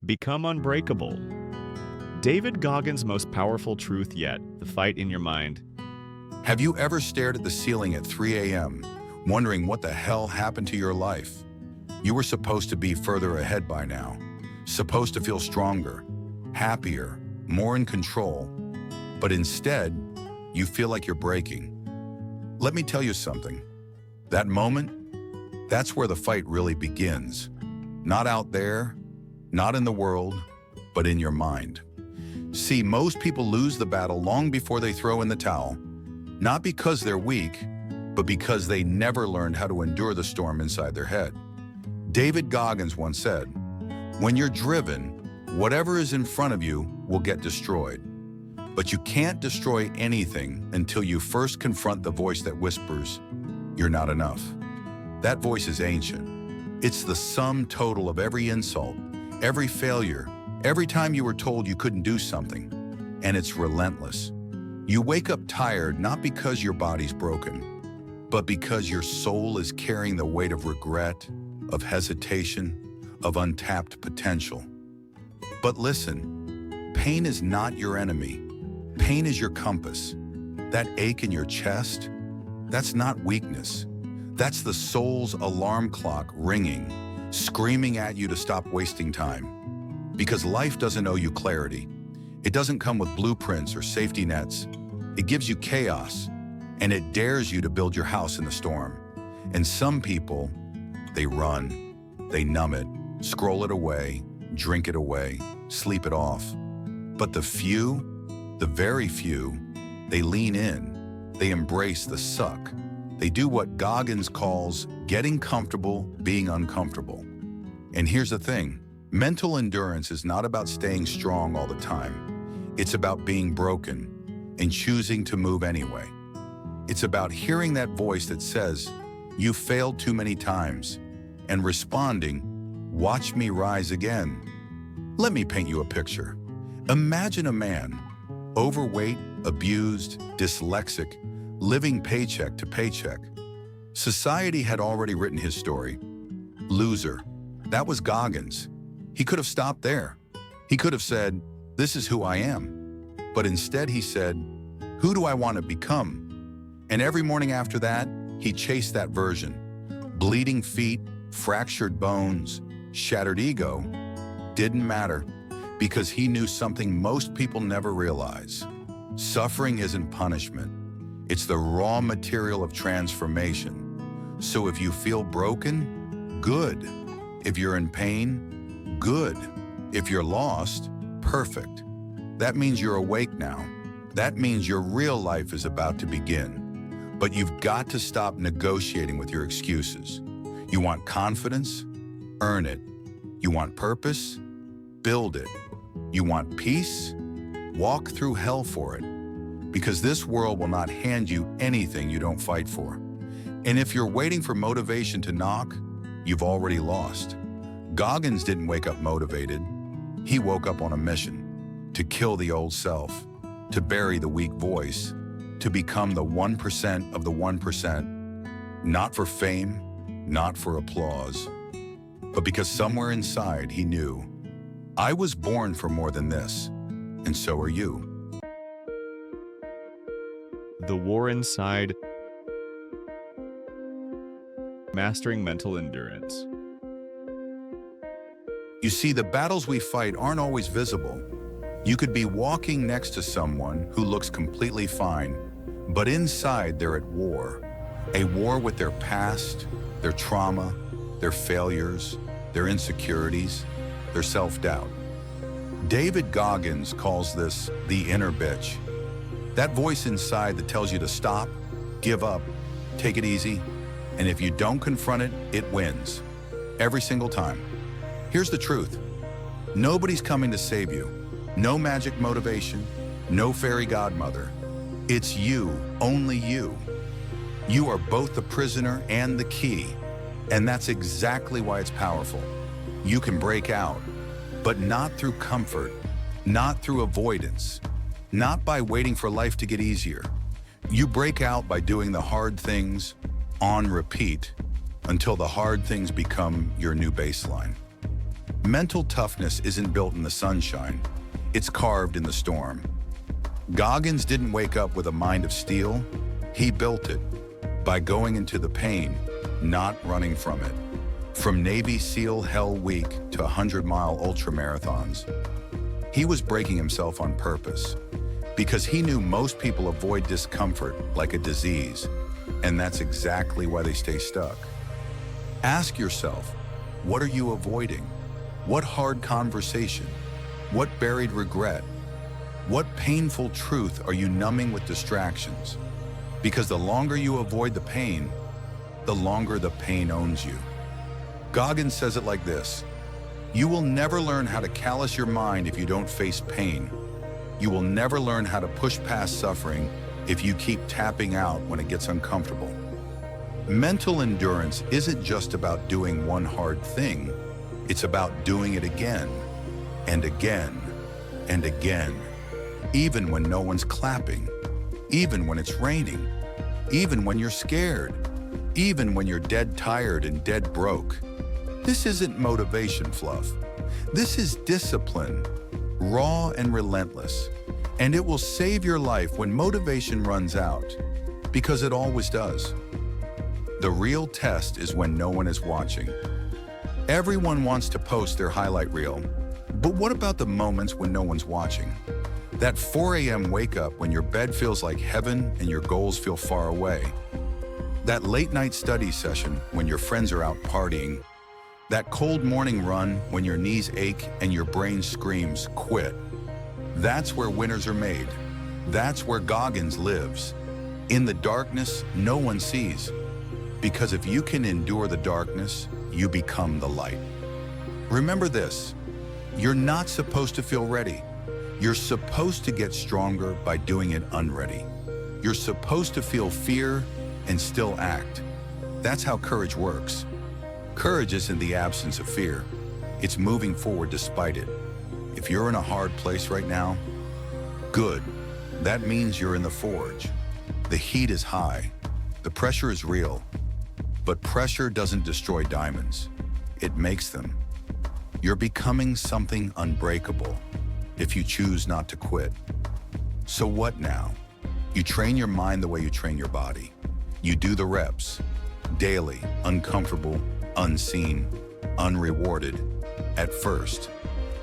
Become unbreakable. David Goggins' most powerful truth yet, the fight in your mind. Have you ever stared at the ceiling at 3 a.m., wondering what the hell happened to your life? You were supposed to be further ahead by now, supposed to feel stronger, happier, more in control, but instead, you feel like you're breaking. Let me tell you something. That moment, that's where the fight really begins. Not out there, not in the world, but in your mind. See, most people lose the battle long before they throw in the towel, not because they're weak, but because they never learned how to endure the storm inside their head. David Goggins once said, "When you're driven, whatever is in front of you will get destroyed. But you can't destroy anything until you first confront the voice that whispers, 'You're not enough.'" That voice is ancient. It's the sum total of every insult, every failure, every time you were told you couldn't do something, and it's relentless. You wake up tired not because your body's broken, but because your soul is carrying the weight of regret, of hesitation, of untapped potential. But listen, pain is not your enemy. Pain is your compass. That ache in your chest, that's not weakness. That's the soul's alarm clock ringing, screaming at you to stop wasting time. Because life doesn't owe you clarity. It doesn't come with blueprints or safety nets. It gives you chaos, and it dares you to build your house in the storm. And some people, they run, they numb it, scroll it away, drink it away, sleep it off. But the few, the very few, they lean in, they embrace the suck. They do what Goggins calls getting comfortable being uncomfortable. And here's the thing, mental endurance is not about staying strong all the time. It's about being broken and choosing to move anyway. It's about hearing that voice that says, "You failed too many times," and responding, "Watch me rise again." Let me paint you a picture. Imagine a man, overweight, abused, dyslexic, living paycheck to paycheck. Society had already written his story. Loser. That was Goggins. He could have stopped there. He could have said, "This is who I am." But instead he said, "Who do I want to become?" And every morning after that, he chased that version. Bleeding feet, fractured bones, shattered ego, didn't matter, because he knew something most people never realize. Suffering isn't punishment. It's the raw material of transformation. So if you feel broken, good. If you're in pain, good. If you're lost, perfect. That means you're awake now. That means your real life is about to begin. But you've got to stop negotiating with your excuses. You want confidence? Earn it. You want purpose? Build it. You want peace? Walk through hell for it. Because this world will not hand you anything you don't fight for. And if you're waiting for motivation to knock, you've already lost. Goggins didn't wake up motivated. He woke up on a mission to kill the old self, to bury the weak voice, to become the 1% of the 1%, not for fame, not for applause, but because somewhere inside he knew, I was born for more than this, and so are you. The war inside. Mastering mental endurance. You see, the battles we fight aren't always visible. You could be walking next to someone who looks completely fine, but inside they're at war. A war with their past, their trauma, their failures, their insecurities, their self-doubt. David Goggins calls this the inner bitch. That voice inside that tells you to stop, give up, take it easy, and if you don't confront it, it wins. Every single time. Here's the truth. Nobody's coming to save you. No magic motivation, no fairy godmother. It's you, only you. You are both the prisoner and the key, and that's exactly why it's powerful. You can break out, but not through comfort, not through avoidance, not by waiting for life to get easier. You break out by doing the hard things on repeat until the hard things become your new baseline. Mental toughness isn't built in the sunshine. It's carved in the storm. Goggins didn't wake up with a mind of steel. He built it by going into the pain, not running from it. From Navy SEAL Hell Week to 100-mile ultramarathons, he was breaking himself on purpose because he knew most people avoid discomfort like a disease, and that's exactly why they stay stuck. Ask yourself, what are you avoiding? What hard conversation? What buried regret? What painful truth are you numbing with distractions? Because the longer you avoid the pain, the longer the pain owns you. Goggins says it like this: you will never learn how to callous your mind if you don't face pain. You will never learn how to push past suffering if you keep tapping out when it gets uncomfortable. Mental endurance isn't just about doing one hard thing. It's about doing it again and again and again, even when no one's clapping, even when it's raining, even when you're scared, even when you're dead tired and dead broke. This isn't motivation fluff. This is discipline, raw and relentless, and it will save your life when motivation runs out, because it always does. The real test is when no one is watching. Everyone wants to post their highlight reel, but what about the moments when no one's watching? That 4 a.m. wake up when your bed feels like heaven and your goals feel far away. That late night study session when your friends are out partying. That cold morning run when your knees ache and your brain screams, quit. That's where winners are made. That's where Goggins lives. In the darkness, no one sees. Because if you can endure the darkness, you become the light. Remember this, you're not supposed to feel ready. You're supposed to get stronger by doing it unready. You're supposed to feel fear and still act. That's how courage works. Courage isn't the absence of fear. It's moving forward despite it. If you're in a hard place right now, good. That means you're in the forge. The heat is high. The pressure is real. But pressure doesn't destroy diamonds. It makes them. You're becoming something unbreakable if you choose not to quit. So what now? You train your mind the way you train your body. You do the reps, daily, uncomfortable, unseen, unrewarded, at first.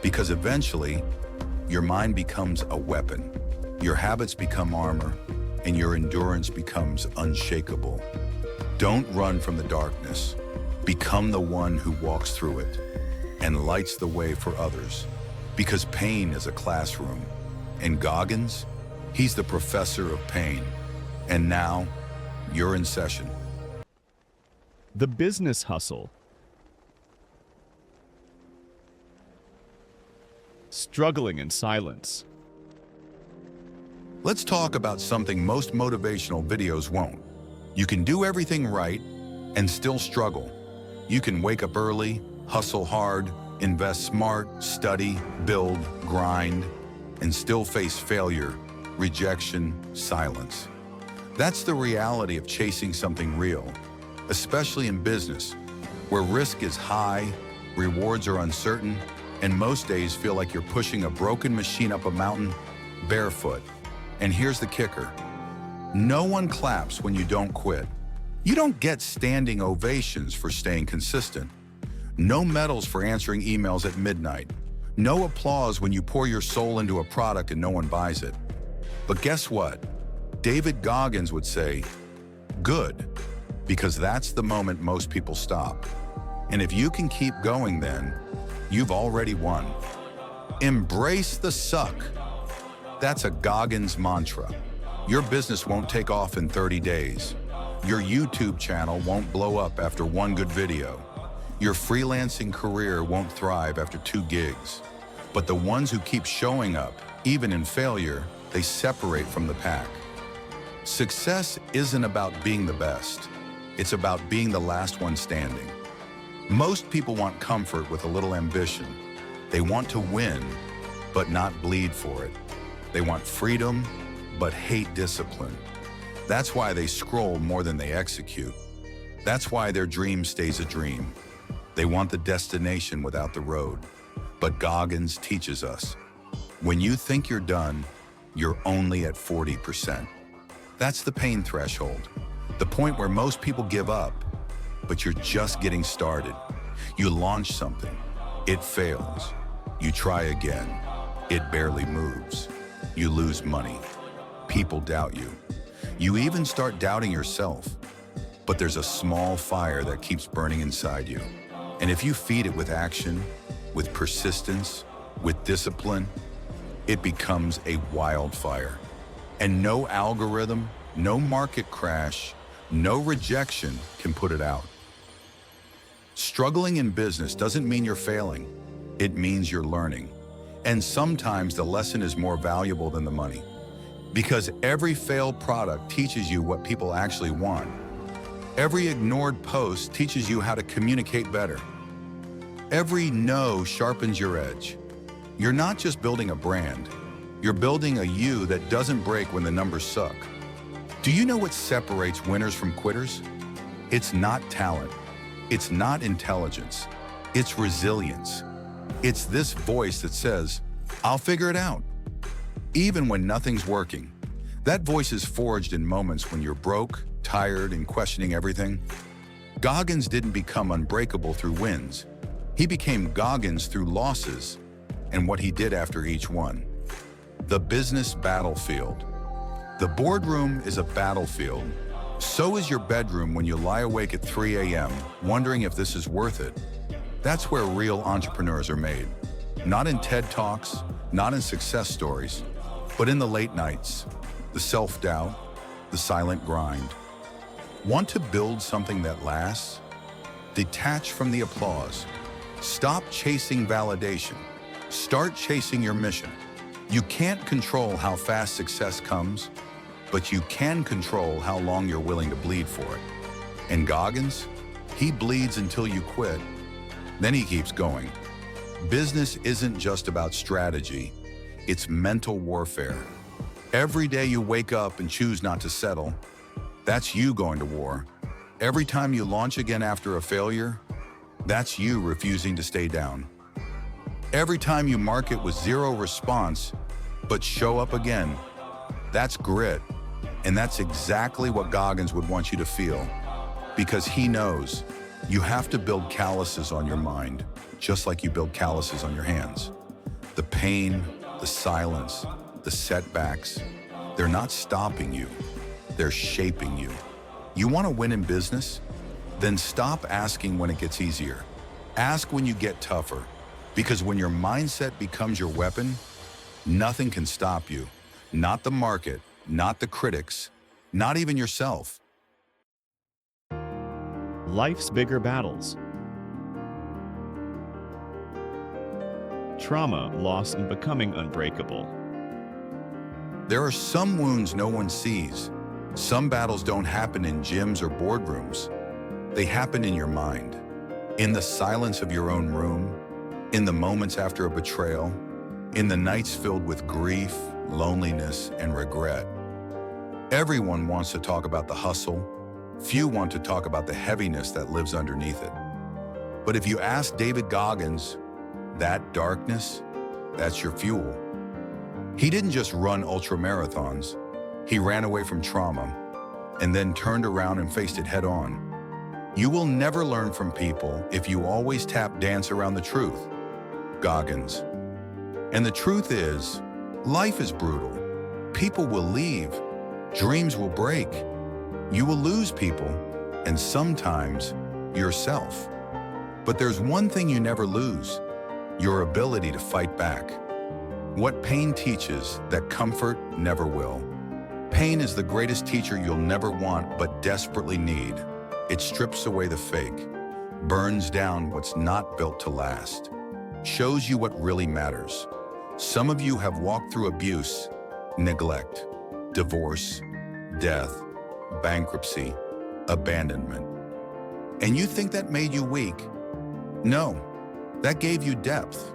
Because eventually, your mind becomes a weapon, your habits become armor, and your endurance becomes unshakable. Don't run from the darkness. Become the one who walks through it and lights the way for others. Because pain is a classroom. And Goggins, he's the professor of pain. And now, you're in session. The business hustle. Struggling in silence. Let's talk about something most motivational videos won't. You can do everything right and still struggle. You can wake up early, hustle hard, invest smart, study, build, grind, and still face failure, rejection, silence. That's the reality of chasing something real, especially in business, where risk is high, rewards are uncertain, and most days feel like you're pushing a broken machine up a mountain barefoot. And here's the kicker. No one claps when you don't quit. You don't get standing ovations for staying consistent. No medals for answering emails at midnight. No applause when you pour your soul into a product and no one buys it. But guess what? David Goggins would say, good, because that's the moment most people stop. And if you can keep going then, you've already won. Embrace the suck. That's a Goggins mantra. Your business won't take off in 30 days. Your YouTube channel won't blow up after one good video. Your freelancing career won't thrive after 2 gigs. But the ones who keep showing up, even in failure, they separate from the pack. Success isn't about being the best. It's about being the last one standing. Most people want comfort with a little ambition. They want to win, but not bleed for it. They want freedom, but hate discipline. That's why they scroll more than they execute. That's why their dream stays a dream. They want the destination without the road. But Goggins teaches us, when you think you're done, you're only at 40%. That's the pain threshold, the point where most people give up, but you're just getting started. You launch something, it fails. You try again, it barely moves. You lose money. People doubt you. You even start doubting yourself. But there's a small fire that keeps burning inside you. And if you feed it with action, with persistence, with discipline, it becomes a wildfire. And no algorithm, no market crash, no rejection can put it out. Struggling in business doesn't mean you're failing. It means you're learning. And sometimes the lesson is more valuable than the money. Because every failed product teaches you what people actually want. Every ignored post teaches you how to communicate better. Every no sharpens your edge. You're not just building a brand, you're building a you that doesn't break when the numbers suck. Do you know what separates winners from quitters? It's not talent. It's not intelligence. It's resilience. It's this voice that says, I'll figure it out. Even when nothing's working. That voice is forged in moments when you're broke, tired, and questioning everything. Goggins didn't become unbreakable through wins. He became Goggins through losses and what he did after each one. The business battlefield. The boardroom is a battlefield. So is your bedroom when you lie awake at 3 a.m. wondering if this is worth it. That's where real entrepreneurs are made. Not in TED Talks, not in success stories, but in the late nights, the self-doubt, the silent grind. Want to build something that lasts? Detach from the applause. Stop chasing validation. Start chasing your mission. You can't control how fast success comes, but you can control how long you're willing to bleed for it. And Goggins, he bleeds until you quit. Then he keeps going. Business isn't just about strategy, it's mental warfare. Every day you wake up and choose not to settle, that's you going to war. Every time you launch again after a failure, that's you refusing to stay down. Every time you market with zero response, but show up again, that's grit. And that's exactly what Goggins would want you to feel. Because he knows you have to build calluses on your mind, just like you build calluses on your hands. The pain, the silence, the setbacks, they're not stopping you, they're shaping you. You want to win in business? Then stop asking when it gets easier. Ask when you get tougher. Because when your mindset becomes your weapon, nothing can stop you. Not the market, not the critics, not even yourself. Life's bigger battles. Trauma, loss, and becoming unbreakable. There are some wounds no one sees. Some battles don't happen in gyms or boardrooms. They happen in your mind, in the silence of your own room, in the moments after a betrayal, in the nights filled with grief, loneliness, and regret. Everyone wants to talk about the hustle. Few want to talk about the heaviness that lives underneath it. But if you ask David Goggins, that darkness, that's your fuel. He didn't just run ultramarathons. He ran away from trauma and then turned around and faced it head on. You will never learn from people if you always tap dance around the truth. Goggins. And the truth is, life is brutal. People will leave. Dreams will break. You will lose people, and sometimes yourself. But there's one thing you never lose, your ability to fight back. What pain teaches that comfort never will. Pain is the greatest teacher you'll never want but desperately need. It strips away the fake, burns down what's not built to last, shows you what really matters. Some of you have walked through abuse, neglect, divorce, death, bankruptcy, abandonment. And you think that made you weak? No, that gave you depth.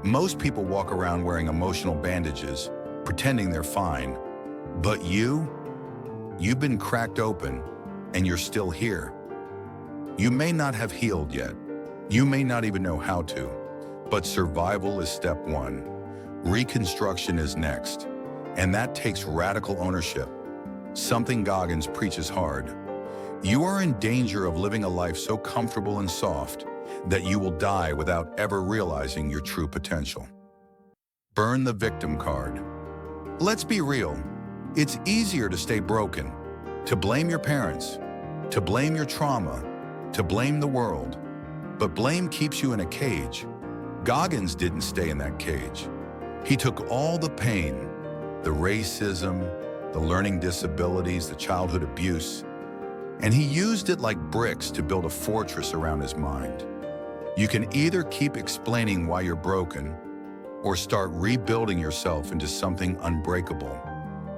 Most people walk around wearing emotional bandages, pretending they're fine. But you've been cracked open, and you're still here. You may not have healed yet, You may not even know how to, but survival is step one. Reconstruction is next, and that takes radical ownership, something Goggins preaches hard. You are in danger of living a life so comfortable and soft that you will die without ever realizing your true potential. Burn the victim card. Let's be real. It's easier to stay broken, to blame your parents, to blame your trauma, to blame the world. But blame keeps you in a cage. Goggins didn't stay in that cage. He took all the pain, the racism, the learning disabilities, the childhood abuse, and he used it like bricks to build a fortress around his mind. You can either keep explaining why you're broken or start rebuilding yourself into something unbreakable.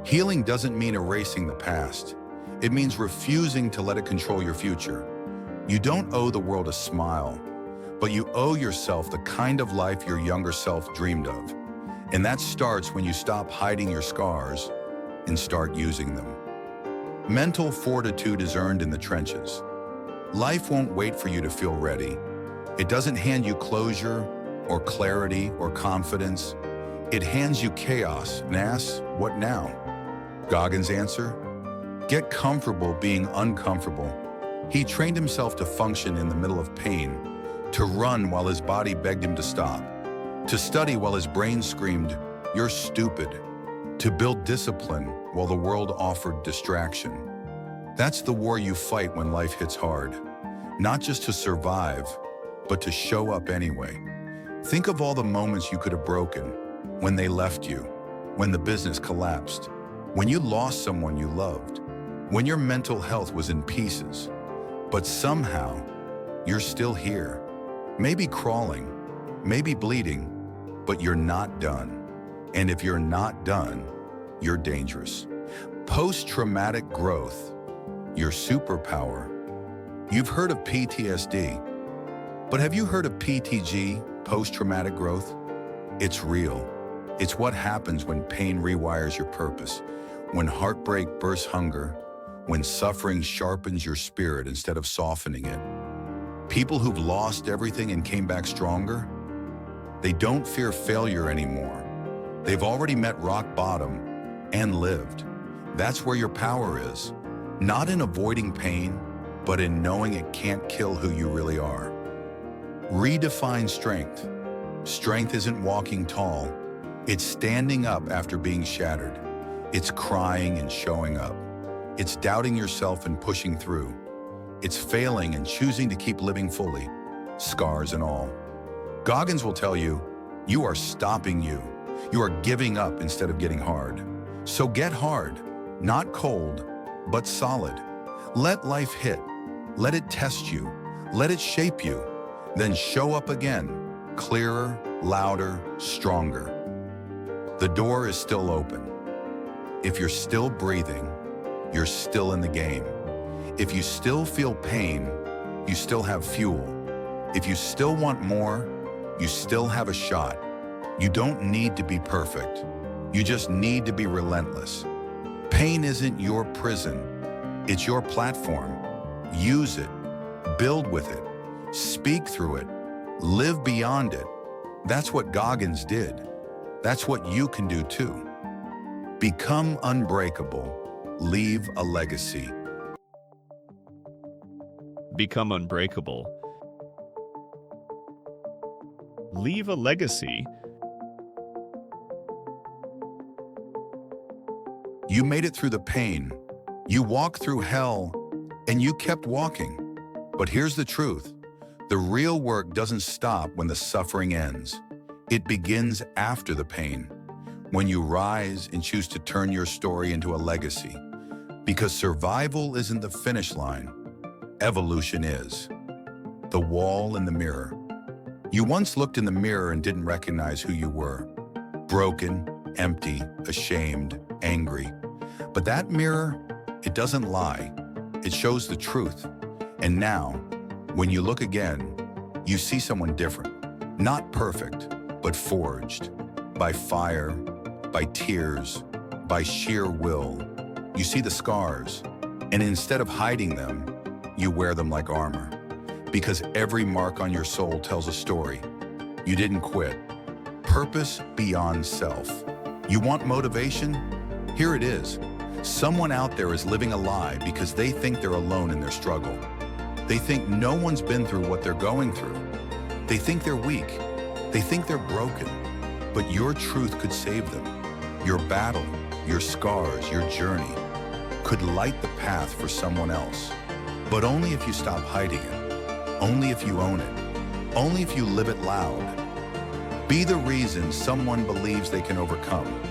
Healing doesn't mean erasing the past. It means refusing to let it control your future. You don't owe the world a smile, but you owe yourself the kind of life your younger self dreamed of. And that starts when you stop hiding your scars and start using them. Mental fortitude is earned in the trenches. Life won't wait for you to feel ready. It doesn't hand you closure or clarity or confidence. It hands you chaos and asks, what now? Goggins' answer? Get comfortable being uncomfortable. He trained himself to function in the middle of pain, to run while his body begged him to stop, to study while his brain screamed, "You're stupid," to build discipline while the world offered distraction. That's the war you fight when life hits hard, not just to survive, but to show up anyway. Think of all the moments you could have broken, when they left you, when the business collapsed, when you lost someone you loved, when your mental health was in pieces. But somehow, you're still here. Maybe crawling, maybe bleeding, but you're not done. And if you're not done, you're dangerous. Post-traumatic growth, your superpower. You've heard of PTSD, but have you heard of PTG, post-traumatic growth? It's real. It's what happens when pain rewires your purpose, when heartbreak bursts hunger, when suffering sharpens your spirit instead of softening it. People who've lost everything and came back stronger, they don't fear failure anymore. They've already met rock bottom and lived. That's where your power is. Not in avoiding pain, but in knowing it can't kill who you really are. Redefine strength. Strength isn't walking tall. It's standing up after being shattered. It's crying and showing up. It's doubting yourself and pushing through. It's failing and choosing to keep living fully, scars and all. Goggins will tell you, you are stopping you. You are giving up instead of getting hard. So get hard, not cold, but solid. Let life hit. Let it test you. Let it shape you. Then show up again, clearer, louder, stronger. The door is still open. If you're still breathing, you're still in the game. If you still feel pain, you still have fuel. If you still want more, you still have a shot. You don't need to be perfect. You just need to be relentless. Pain isn't your prison. It's your platform. Use it. Build with it. Speak through it. Live beyond it. That's what Goggins did. That's what you can do too. Become unbreakable. Leave a legacy. Become unbreakable. Leave a legacy. You made it through the pain. You walked through hell, and you kept walking. But here's the truth. The real work doesn't stop when the suffering ends. It begins after the pain, when you rise and choose to turn your story into a legacy. Because survival isn't the finish line. Evolution is. The wall and the mirror. You once looked in the mirror and didn't recognize who you were. Broken, empty, ashamed, angry. But that mirror, it doesn't lie. It shows the truth. And now, when you look again, you see someone different. Not perfect, but forged. By fire, by tears, by sheer will. You see the scars, and instead of hiding them, you wear them like armor. Because every mark on your soul tells a story. You didn't quit. Purpose beyond self. You want motivation? Here it is. Someone out there is living a lie because they think they're alone in their struggle. They think no one's been through what they're going through. They think they're weak. They think they're broken. But your truth could save them. Your battle, your scars, your journey could light the path for someone else. But only if you stop hiding it. Only if you own it. Only if you live it loud. Be the reason someone believes they can overcome.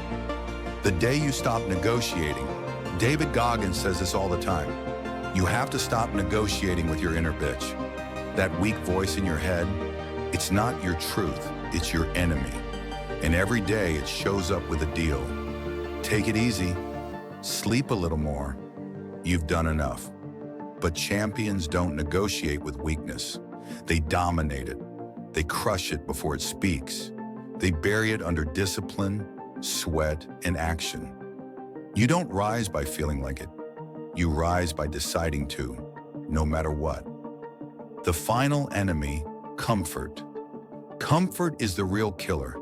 The day you stop negotiating, David Goggins says this all the time, you have to stop negotiating with your inner bitch. That weak voice in your head, it's not your truth, it's your enemy. And every day it shows up with a deal. Take it easy, sleep a little more, you've done enough. But champions don't negotiate with weakness. They dominate it. They crush it before it speaks. They bury it under discipline, sweat, and action. You don't rise by feeling like it. You rise by deciding to, no matter what. The final enemy, comfort. Comfort is the real killer.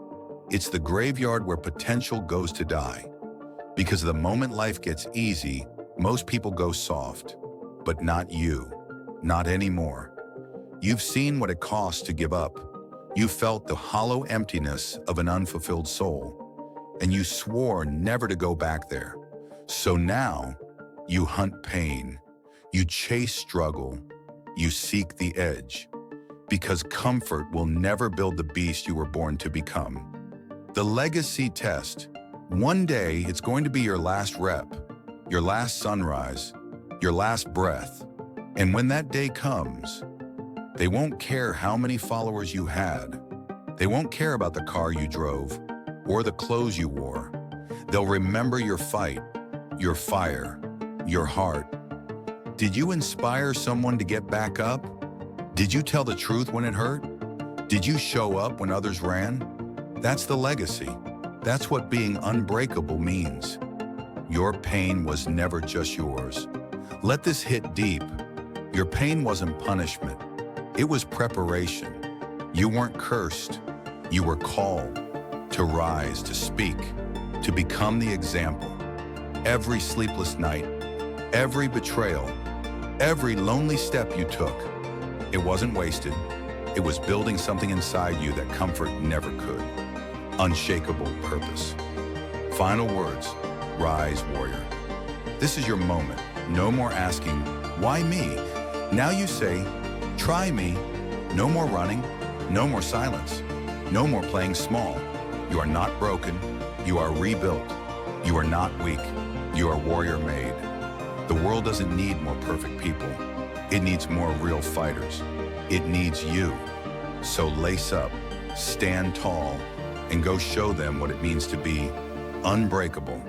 It's the graveyard where potential goes to die. Because the moment life gets easy, most people go soft. But not you. Not anymore. You've seen what it costs to give up. You felt the hollow emptiness of an unfulfilled soul. And you swore never to go back there. So now, you hunt pain. You chase struggle. You seek the edge. Because comfort will never build the beast you were born to become. The legacy test. One day, it's going to be your last rep, your last sunrise, your last breath. And when that day comes, they won't care how many followers you had. They won't care about the car you drove or the clothes you wore. They'll remember your fight, your fire, your heart. Did you inspire someone to get back up? Did you tell the truth when it hurt? Did you show up when others ran? That's the legacy. That's what being unbreakable means. Your pain was never just yours. Let this hit deep. Your pain wasn't punishment. It was preparation. You weren't cursed. You were called to rise, to speak, to become the example. Every sleepless night, every betrayal, every lonely step you took, it wasn't wasted. It was building something inside you that comfort never could. Unshakable purpose. Final words, rise, warrior. This is your moment. No more asking, why me? Now you say, try me. No more running, no more silence, no more playing small. You are not broken. You are rebuilt. You are not weak. You are warrior made. The world doesn't need more perfect people. It needs more real fighters. It needs you. So lace up, stand tall, and go show them what it means to be unbreakable.